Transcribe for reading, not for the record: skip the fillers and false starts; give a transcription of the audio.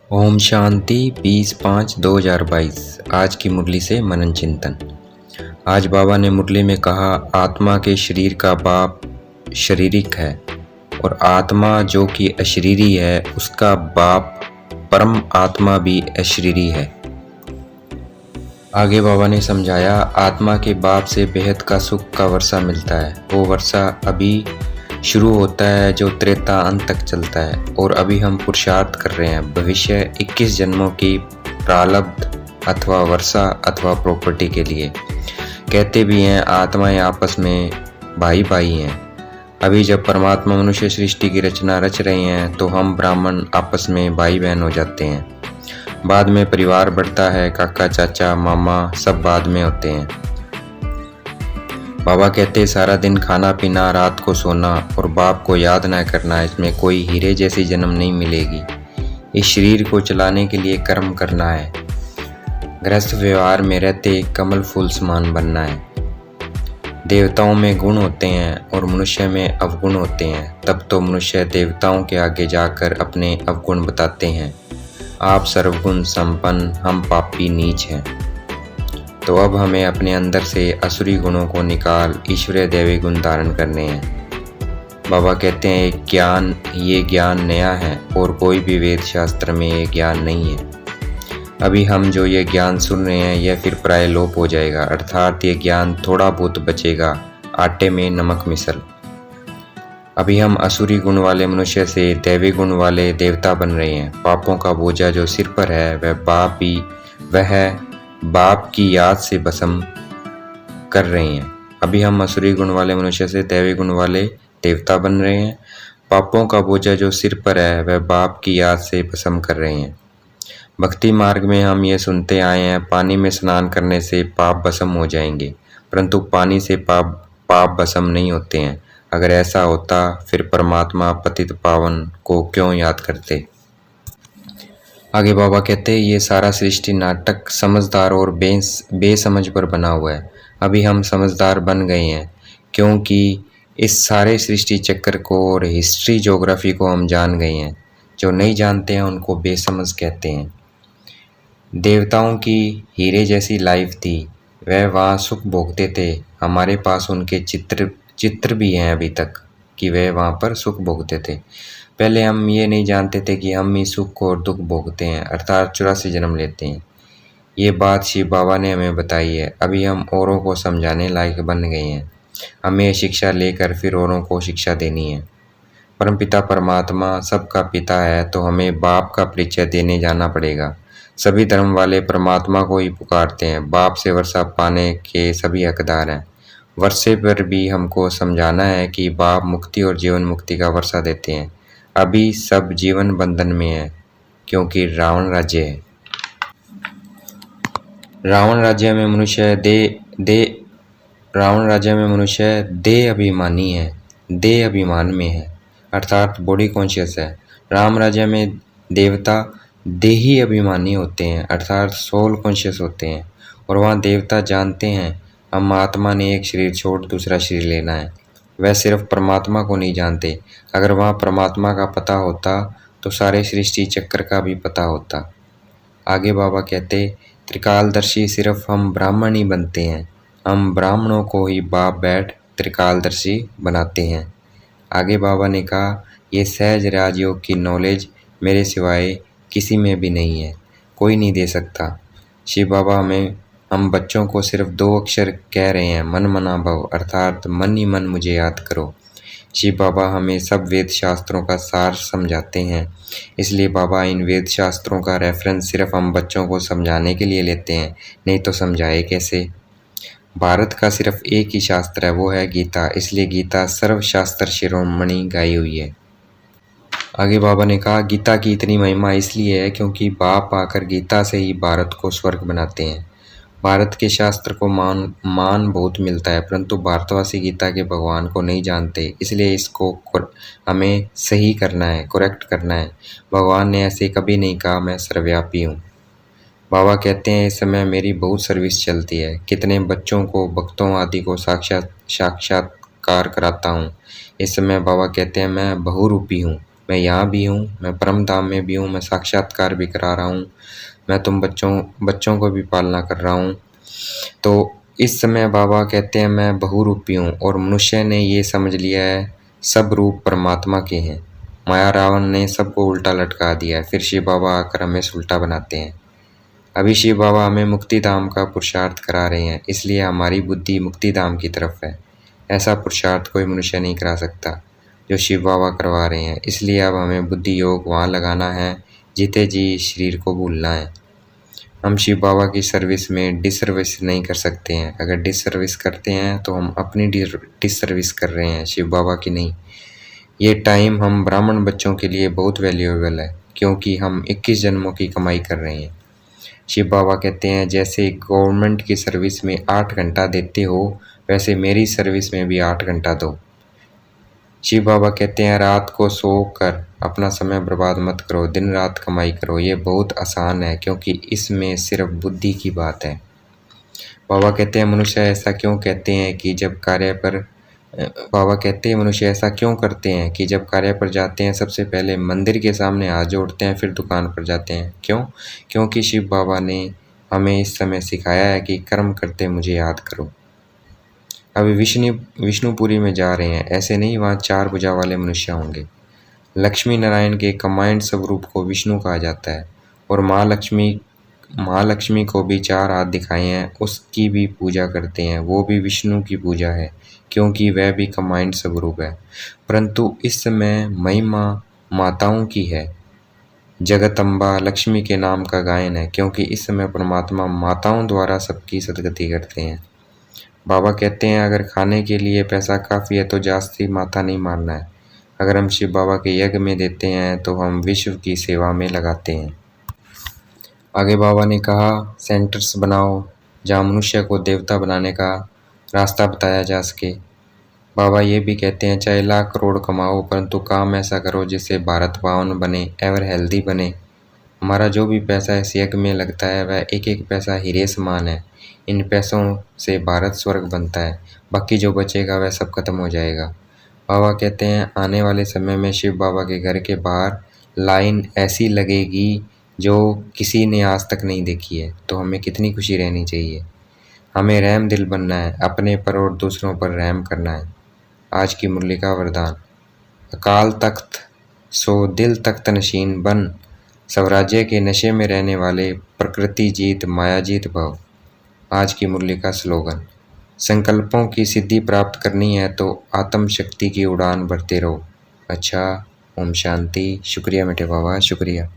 ओम शांति 20/5/2022। आज की मुरली से मनन चिंतन। आज बाबा ने मुरली में कहा, आत्मा के शरीर का बाप शारीरिक है और आत्मा जो कि अशरीरी है उसका बाप परम आत्मा भी अशरीरी है। आगे बाबा ने समझाया, आत्मा के बाप से बेहद का सुख का वर्षा मिलता है। वो वर्षा अभी शुरू होता है जो त्रेता अंत तक चलता है और अभी हम पुरुषार्थ कर रहे हैं भविष्य 21 जन्मों की प्रारब्ध अथवा वर्षा अथवा प्रॉपर्टी के लिए। कहते भी हैं आत्माएं आपस में भाई भाई हैं। अभी जब परमात्मा मनुष्य सृष्टि की रचना रच रहे हैं तो हम ब्राह्मण आपस में भाई बहन हो जाते हैं। बाद में परिवार बढ़ता है, काका चाचा मामा सब बाद में होते हैं। बाबा कहते सारा दिन खाना पीना, रात को सोना और बाप को याद न करना, इसमें कोई हीरे जैसी जन्म नहीं मिलेगी। इस शरीर को चलाने के लिए कर्म करना है। गृहस्थ व्यवहार में रहते कमल फूल समान बनना है। देवताओं में गुण होते हैं और मनुष्य में अवगुण होते हैं। तब तो मनुष्य देवताओं के आगे जाकर अपने अवगुण बताते हैं, आप सर्वगुण संपन्न, हम पापी नीच हैं। तो अब हमें अपने अंदर से असुरी गुणों को निकाल ईश्वरीय दैवी गुण धारण करने हैं। बाबा कहते हैं ज्ञान, ये ज्ञान नया है और कोई भी वेद शास्त्र में ये ज्ञान नहीं है। अभी हम जो ये ज्ञान सुन रहे हैं यह फिर प्राय लोप हो जाएगा, अर्थात ये ज्ञान थोड़ा बहुत बचेगा, आटे में नमक मिसल। अभी हम असुरी गुण वाले मनुष्य से दैवी गुण वाले देवता बन रहे हैं। पापों का बोझा जो सिर पर है वह बाप की याद से भस्म कर रहे हैं। अभी हम असुरी गुण वाले मनुष्य से दैवी गुण वाले देवता बन रहे हैं। पापों का बोझा जो सिर पर है वह बाप की याद से भस्म कर रहे हैं। भक्ति मार्ग में हम ये सुनते आए हैं, पानी में स्नान करने से पाप भस्म हो जाएंगे, परंतु पानी से पाप भस्म नहीं होते हैं। अगर ऐसा होता फिर परमात्मा पतित पावन को क्यों याद करते। आगे बाबा कहते हैं ये सारा सृष्टि नाटक समझदार और बेसमझ पर बना हुआ है। अभी हम समझदार बन गए हैं क्योंकि इस सारे सृष्टि चक्र को और हिस्ट्री ज्योग्राफी को हम जान गए हैं। जो नहीं जानते हैं उनको बेसमझ कहते हैं। देवताओं की हीरे जैसी लाइफ थी, वह वहाँ सुख भोगते थे। हमारे पास उनके चित्र भी हैं अभी तक कि वह वहाँ पर सुख भोगते थे। पहले हम ये नहीं जानते थे कि हम ही सुख और दुख भोगते हैं, अर्थात 84 जन्म लेते हैं। ये बात शिव बाबा ने हमें बताई है। अभी हम औरों को समझाने लायक बन गए हैं। हमें शिक्षा लेकर फिर औरों को शिक्षा देनी है। परमपिता परमात्मा सबका पिता है तो हमें बाप का परिचय देने जाना पड़ेगा। सभी धर्म वाले परमात्मा को ही पुकारते हैं। बाप से वर्षा पाने के सभी हकदार हैं। वर्षे पर भी हमको समझाना है कि बाप मुक्ति और जीवन मुक्ति का वर्षा देते हैं। अभी सब जीवन बंधन में है क्योंकि रावण राज्य है। रावण राज्य में मनुष्य देह अभिमानी है, देह अभिमान में है, अर्थात बॉडी कॉन्शियस है। राम राज्य में देवता देही अभिमानी होते हैं, अर्थात सोल कॉन्शियस होते हैं। और वहाँ देवता जानते हैं हम आत्मा ने एक शरीर छोड़ दूसरा शरीर लेना है। वह सिर्फ परमात्मा को नहीं जानते। अगर वहाँ परमात्मा का पता होता तो सारे सृष्टि चक्र का भी पता होता। आगे बाबा कहते त्रिकालदर्शी सिर्फ हम ब्राह्मण ही बनते हैं। हम ब्राह्मणों को ही बाप बैठ त्रिकालदर्शी बनाते हैं। आगे बाबा ने कहा ये सहज राजयोग की नॉलेज मेरे सिवाय किसी में भी नहीं है, कोई नहीं दे सकता। शिव बाबा हम बच्चों को सिर्फ 2 अक्षर कह रहे हैं, मन मना भव, अर्थात मन ही मन मुझे याद करो। शिव बाबा हमें सब वेद शास्त्रों का सार समझाते हैं, इसलिए बाबा इन वेद शास्त्रों का रेफरेंस सिर्फ हम बच्चों को समझाने के लिए लेते हैं, नहीं तो समझाए कैसे। भारत का सिर्फ एक ही शास्त्र है, वो है गीता, इसलिए गीता सर्वशास्त्र शिरोमणि गाई हुई है। आगे बाबा ने कहा गीता की इतनी महिमा इसलिए है क्योंकि बाप आकर गीता से ही भारत को स्वर्ग बनाते हैं। भारत के शास्त्र को मान बहुत मिलता है, परंतु भारतवासी गीता के भगवान को नहीं जानते, इसलिए इसको हमें सही करना है, करेक्ट करना है। भगवान ने ऐसे कभी नहीं कहा मैं सर्वव्यापी हूँ। बाबा कहते हैं इस समय मेरी बहुत सर्विस चलती है, कितने बच्चों को भक्तों आदि को साक्षात्कार कराता हूँ। इस समय बाबा कहते हैं मैं बहुरूपी हूँ, मैं यहाँ भी हूँ, मैं परम धाम में भी हूँ, मैं साक्षात्कार भी करा रहा हूँ, मैं तुम बच्चों को भी पालना कर रहा हूँ। तो इस समय बाबा कहते हैं मैं बहुरूपी हूँ और मनुष्य ने ये समझ लिया है सब रूप परमात्मा के हैं। माया रावण ने सबको उल्टा लटका दिया है, फिर शिव बाबा आकर हमें उल्टा बनाते हैं। अभी शिव बाबा हमें मुक्ति धाम का पुरुषार्थ करा रहे हैं, इसलिए हमारी बुद्धि मुक्ति धाम की तरफ है। ऐसा पुरुषार्थ कोई मनुष्य नहीं करा सकता जो शिव बाबा करवा रहे हैं। इसलिए अब हमें बुद्धि योग वहाँ लगाना है, जीते जी शरीर को भूलना है। हम शिव बाबा की सर्विस में डिसर्विस नहीं कर सकते हैं। अगर डिसर्विस करते हैं तो हम अपनी डिसर्विस कर रहे हैं, शिव बाबा की नहीं। ये टाइम हम ब्राह्मण बच्चों के लिए बहुत वैल्यूएबल है, क्योंकि हम 21 जन्मों की कमाई कर रहे हैं। शिव बाबा कहते हैं जैसे गवर्नमेंट की सर्विस में 8 घंटा देते हो, वैसे मेरी सर्विस में भी 8 घंटा दो। शिव बाबा कहते हैं रात को सो कर अपना समय बर्बाद मत करो, दिन रात कमाई करो। ये बहुत आसान है, क्योंकि इसमें सिर्फ बुद्धि की बात है। बाबा कहते हैं मनुष्य ऐसा क्यों कहते हैं कि जब कार्य पर बाबा कहते हैं मनुष्य ऐसा क्यों करते हैं कि जब कार्य पर जाते हैं सबसे पहले मंदिर के सामने हाथ जोड़ते हैं, फिर दुकान पर जाते हैं। क्यों? क्योंकि शिव बाबा ने हमें इस समय सिखाया है कि कर्म करते मुझे याद करो। अभी विष्णुपुरी में जा रहे हैं, ऐसे नहीं वहाँ 4 भुजा वाले मनुष्य होंगे। लक्ष्मी नारायण के कंबाइंड स्वरूप को विष्णु कहा जाता है, और महालक्ष्मी को भी 4 हाथ दिखाए हैं, उसकी भी पूजा करते हैं। वो भी विष्णु की पूजा है, क्योंकि वह भी कंबाइंड स्वरूप है। परंतु इस समय महिमा माताओं की है। जगदम्बा लक्ष्मी के नाम का गायन है, क्योंकि इस समय परमात्मा माताओं द्वारा सबकी सदगति करते हैं। बाबा कहते हैं अगर खाने के लिए पैसा काफ़ी है तो जास्ती माथा नहीं मारना है। अगर हम शिव बाबा के यज्ञ में देते हैं तो हम विश्व की सेवा में लगाते हैं। आगे बाबा ने कहा सेंटर्स बनाओ जहाँ मनुष्य को देवता बनाने का रास्ता बताया जा सके। बाबा ये भी कहते हैं चाहे लाख करोड़ कमाओ, परंतु काम ऐसा करो जिससे भारत पावन बने, एवर हेल्दी बने। हमारा जो भी पैसा इस यज्ञ में लगता है वह एक एक पैसा हीरे समान है। इन पैसों से भारत स्वर्ग बनता है, बाकी जो बचेगा वह सब खत्म हो जाएगा। बाबा कहते हैं आने वाले समय में शिव बाबा के घर के बाहर लाइन ऐसी लगेगी जो किसी ने आज तक नहीं देखी है। तो हमें कितनी खुशी रहनी चाहिए। हमें रहम दिल बनना है, अपने पर और दूसरों पर रहम करना है। आज की मुरली का वरदान, अकाल तख्त सो दिल तख्त नशीन बन, स्वराज्य के नशे में रहने वाले प्रकृति जीत माया जीत भव। आज की मुरली का स्लोगन, संकल्पों की सिद्धि प्राप्त करनी है तो आत्म शक्ति की उड़ान भरते रहो। अच्छा, ओम शांति। शुक्रिया मेरे बाबा, शुक्रिया।